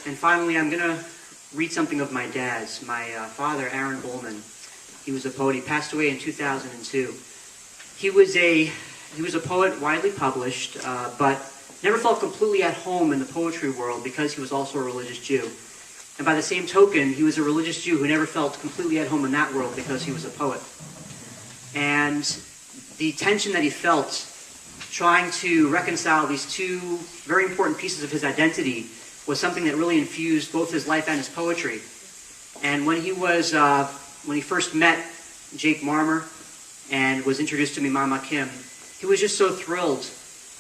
And finally, I'm going to read something of my dad's. My father, Aaron Bulman. He was a poet. He passed away in 2002. He was a poet, widely published, but never felt completely at home in the poetry world because he was also a religious Jew. And by the same token, he was a religious Jew who never felt completely at home in that world because he was a poet. And the tension that he felt trying to reconcile these two very important pieces of his identity was something that really infused both his life and his poetry. And when he first met Jake Marmer and was introduced to Mima'amakim, he was just so thrilled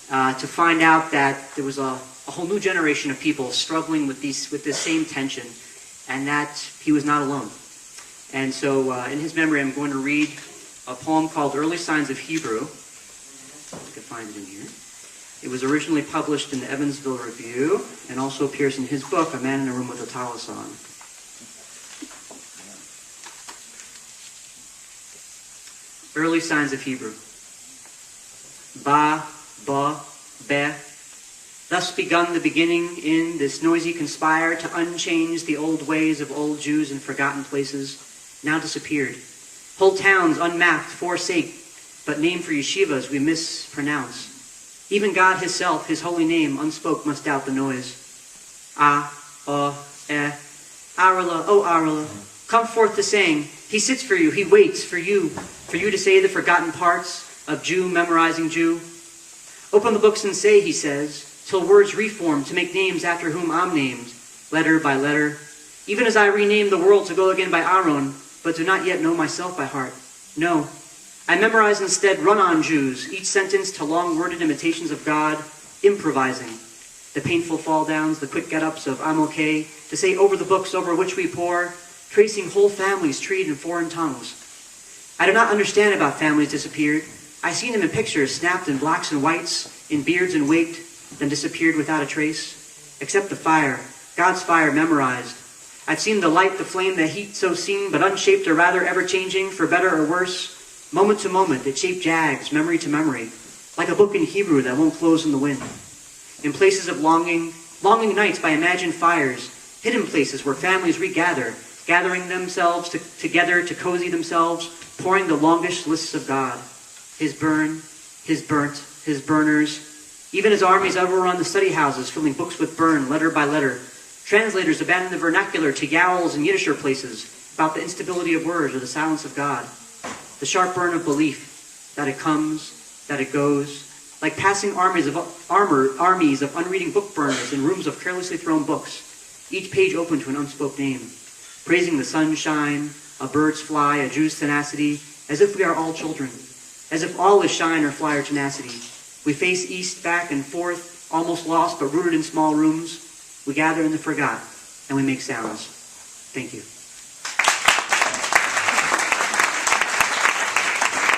to find out that there was a whole new generation of people struggling with this same tension, and that he was not alone. And so in his memory, I'm going to read a poem called Early Signs of Hebrew. I can find it in here. It was originally published in the Evansville Review and also appears in his book, A Man in a Room with a Tallis On. Early Signs of Hebrew. Ba, ba, be. Thus begun the beginning in this noisy conspire to unchange the old ways of old Jews in forgotten places, now disappeared. Whole towns unmapped forsake, but name for yeshivas we mispronounce. Even God himself, his holy name, unspoke must doubt the noise. Ah, Arala, oh Arala, come forth to saying, he sits for you, he waits for you to say the forgotten parts of Jew memorizing Jew. Open the books and say, he says, till words reform to make names after whom I'm named, letter by letter. Even as I rename the world to go again by Aaron, but do not yet know myself by heart. No, I memorize instead run-on Jews, each sentence to long-worded imitations of God, improvising. The painful fall-downs, the quick get-ups of I'm okay, to say over the books over which we pore, tracing whole families treated in foreign tongues. I do not understand about families disappeared. I seen them in pictures snapped in blacks and whites, in beards and waked, then disappeared without a trace. Except the fire, God's fire memorized. I've seen the light, the flame, the heat so seen, but unshaped or rather ever-changing, for better or worse. Moment to moment, it shaped jags, memory to memory, like a book in Hebrew that won't close in the wind. In places of longing nights by imagined fires, hidden places where families regather, gathering themselves together to cozy themselves, pouring the longish lists of God. His burn, his burnt, his burners, even as armies overrun the study houses, filling books with burn, letter by letter. Translators abandon the vernacular to yowls and Yiddisher places about the instability of words or the silence of God. The sharp burn of belief, that it comes, that it goes, like passing armies of unreading book burners in rooms of carelessly thrown books, each page open to an unspoken name, praising the sunshine, a bird's fly, a Jew's tenacity, as if we are all children, as if all is shine or fly or tenacity. We face east, back, and forth, almost lost but rooted in small rooms. We gather in the forgot, and we make sounds. Thank you.